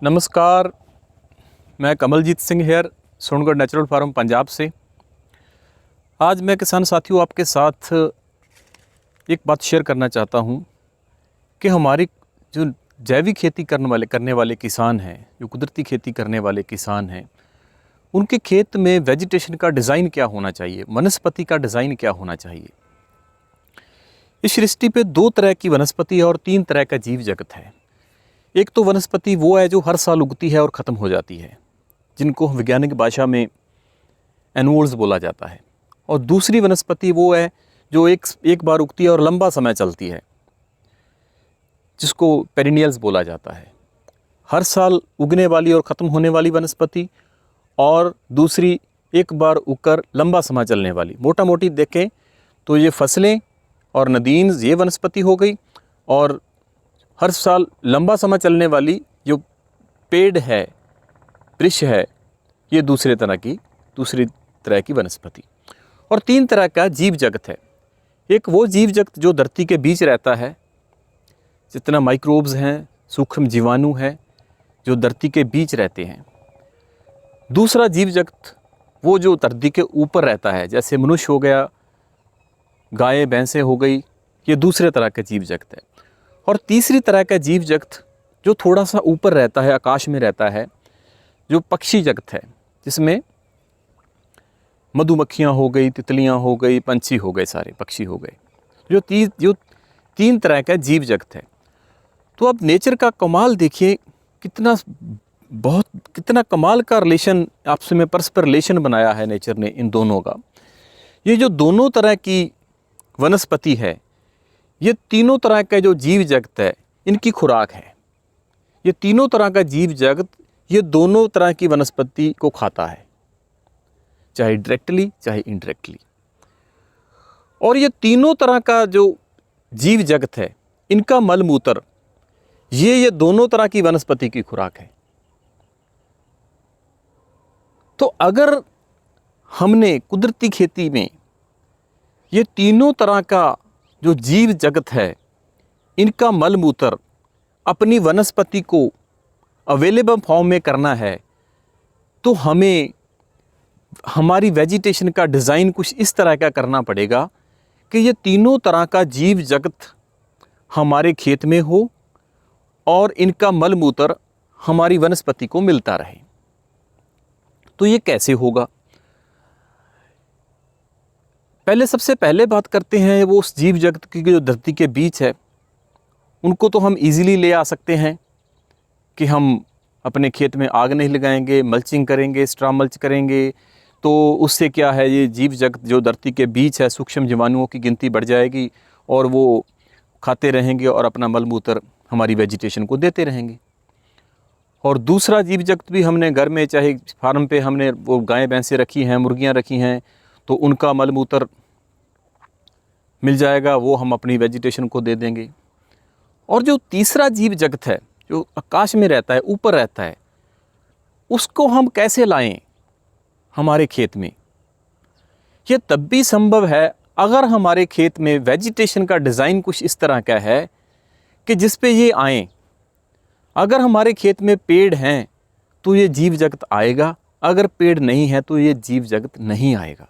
नमस्कार, मैं Kamaljeet Singh here Songarh natural farm Punjab से। आज मैं किसान साथियों आपके साथ एक बात शेयर करना चाहता हूँ कि हमारी जो जैविक खेती करने वाले किसान हैं, जो कुदरती खेती करने वाले किसान हैं, उनके खेत में वेजिटेशन का डिज़ाइन क्या होना चाहिए, वनस्पति का डिज़ाइन क्या होना चाहिए। इस सृष्टि पे 2 तरह की वनस्पति और 3 तरह का जीव जगत है। एक तो वनस्पति वो है जो हर साल उगती है और ख़त्म हो जाती है, जिनको वैज्ञानिक भाषा में एनुअल्स बोला जाता है। और दूसरी वनस्पति वो है जो एक बार उगती है और लंबा समय चलती है, जिसको पेरिनियल्स बोला जाता है। हर साल उगने वाली और ख़त्म होने वाली वनस्पति, और दूसरी एक बार उगकर लंबा समय चलने वाली। मोटा मोटी देखें तो ये फसलें और नदीन्स ये वनस्पति हो गई, और हर साल लंबा समय चलने वाली जो पेड़ है, वृक्ष है, ये दूसरी तरह की वनस्पति। और 3 तरह का जीव जगत है। एक वो जीव जगत जो धरती के बीच रहता है, जितना माइक्रोब्स हैं, सूक्ष्म जीवाणु हैं, जो धरती के बीच रहते हैं। दूसरा जीव जगत वो जो धरती के ऊपर रहता है, जैसे मनुष्य हो गया, गाय भैंसें हो गई, ये दूसरे तरह का जीव जगत है। और तीसरी तरह का जीव जगत जो थोड़ा सा ऊपर रहता है, आकाश में रहता है, जो पक्षी जगत है, जिसमें मधुमक्खियाँ हो गई, तितलियाँ हो गई, पंछी हो गए, सारे पक्षी हो गए, जो 3 तरह का जीव जगत है। तो अब नेचर का कमाल देखिए, कितना कमाल का रिलेशन आपस में परस्पर रिलेशन बनाया है नेचर ने इन दोनों का। ये जो दोनों तरह की वनस्पति है, ये तीनों तरह का जो जीव जगत है, इनकी खुराक है। ये तीनों तरह का जीव जगत ये दोनों तरह की वनस्पति को खाता है, चाहे डायरेक्टली चाहे इनडायरेक्टली। और ये तीनों तरह का जो जीव जगत है, इनका मल मूत्र ये दोनों तरह की वनस्पति की खुराक है। तो अगर हमने कुदरती खेती में ये तीनों तरह का जो जीव जगत है, इनका मल मूत्र अपनी वनस्पति को अवेलेबल फॉर्म में करना है, तो हमें हमारी वेजिटेशन का डिज़ाइन कुछ इस तरह का करना पड़ेगा कि ये तीनों तरह का जीव जगत हमारे खेत में हो और इनका मल मूत्र हमारी वनस्पति को मिलता रहे। तो ये कैसे होगा? सबसे पहले बात करते हैं वो उस जीव जगत की जो धरती के बीच है। उनको तो हम इजीली ले आ सकते हैं कि हम अपने खेत में आग नहीं लगाएंगे, मल्चिंग करेंगे, स्ट्रा मल्च करेंगे, तो उससे क्या है, ये जीव जगत जो धरती के बीच है, सूक्ष्म जीवाणुओं की गिनती बढ़ जाएगी और वो खाते रहेंगे और अपना मल मूत्र हमारी वेजिटेशन को देते रहेंगे। और दूसरा जीव जगत भी हमने घर में, चाहे फार्म पे हमने वो गाय भैंसें रखी हैं, मुर्गियाँ रखी हैं, तो उनका मल मूत्र मिल जाएगा, वो हम अपनी वेजिटेशन को दे देंगे। और जो तीसरा जीव जगत है जो आकाश में रहता है, ऊपर रहता है, उसको हम कैसे लाएं हमारे खेत में? ये तब भी संभव है अगर हमारे खेत में वेजिटेशन का डिज़ाइन कुछ इस तरह का है कि जिस पे ये आएँ। अगर हमारे खेत में पेड़ हैं तो ये जीव जगत आएगा, अगर पेड़ नहीं है तो ये जीव जगत नहीं आएगा।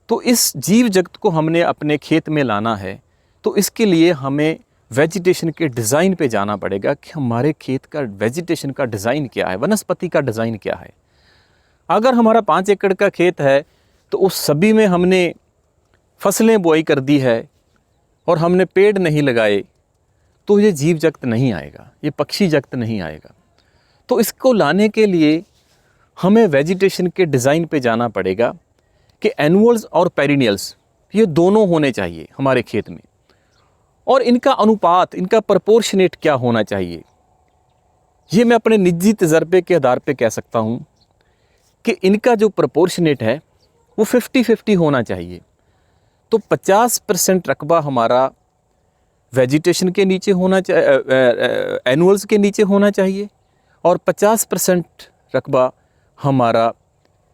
तो इस जीव जगत को हमने अपने खेत में लाना है, तो इसके लिए हमें वेजिटेशन के डिज़ाइन पे जाना पड़ेगा कि हमारे खेत का वेजिटेशन का डिज़ाइन क्या है, वनस्पति का डिज़ाइन क्या है। अगर हमारा 5 एकड़ का खेत है तो उस सभी में हमने फसलें बोई कर दी है और हमने पेड़ नहीं लगाए, तो ये जीव जगत नहीं आएगा, ये पक्षी जगत नहीं आएगा। तो इसको लाने के लिए हमें वेजिटेशन के डिज़ाइन पे जाना पड़ेगा कि एनुअल्स और पेरिनियल्स ये दोनों होने चाहिए हमारे खेत में। और इनका अनुपात, इनका प्रोपोर्शनेट क्या होना चाहिए, ये मैं अपने निजी तजर्बे के आधार पे कह सकता हूँ कि इनका जो प्रोपोर्शनेट है वो 50-50 होना चाहिए। तो 50% रकबा हमारा वेजिटेशन के नीचे होना चाहिए, एनुअल्स के नीचे होना चाहिए, और 50% रकबा हमारा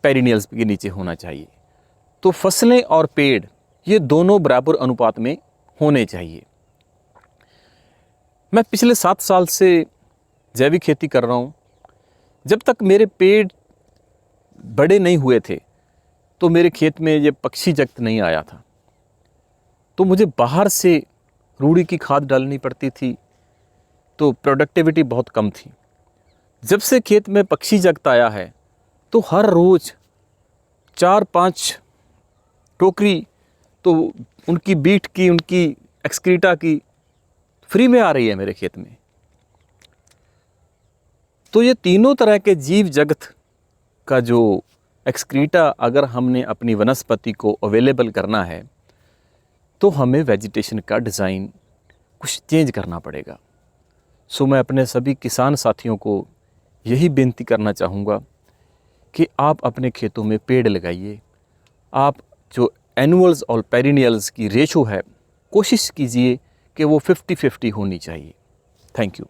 पेरिनियल्स के नीचे होना चाहिए। तो फसलें और पेड़ ये दोनों बराबर अनुपात में होने चाहिए। मैं पिछले 7 साल से जैविक खेती कर रहा हूँ, जब तक मेरे पेड़ बड़े नहीं हुए थे तो मेरे खेत में ये पक्षी जगत नहीं आया था। तो मुझे बाहर से रूढ़ी की खाद डालनी पड़ती थी, तो प्रोडक्टिविटी बहुत कम थी। जब से खेत में पक्षी जगत आया है तो हर रोज़ 4-5 टोकरी तो उनकी बीट की, उनकी एक्सक्रीटा की फ्री में आ रही है मेरे खेत में। तो ये तीनों तरह के जीव जगत का जो एक्सक्रीटा अगर हमने अपनी वनस्पति को अवेलेबल करना है तो हमें वेजिटेशन का डिज़ाइन कुछ चेंज करना पड़ेगा। सो मैं अपने सभी किसान साथियों को यही बेनती करना चाहूँगा कि आप अपने खेतों में पेड़ लगाइए। आप जो एनुअल्स और पेरिनियल्स की रेशो है, कोशिश कीजिए कि वो 50-50 होनी चाहिए। Thank you.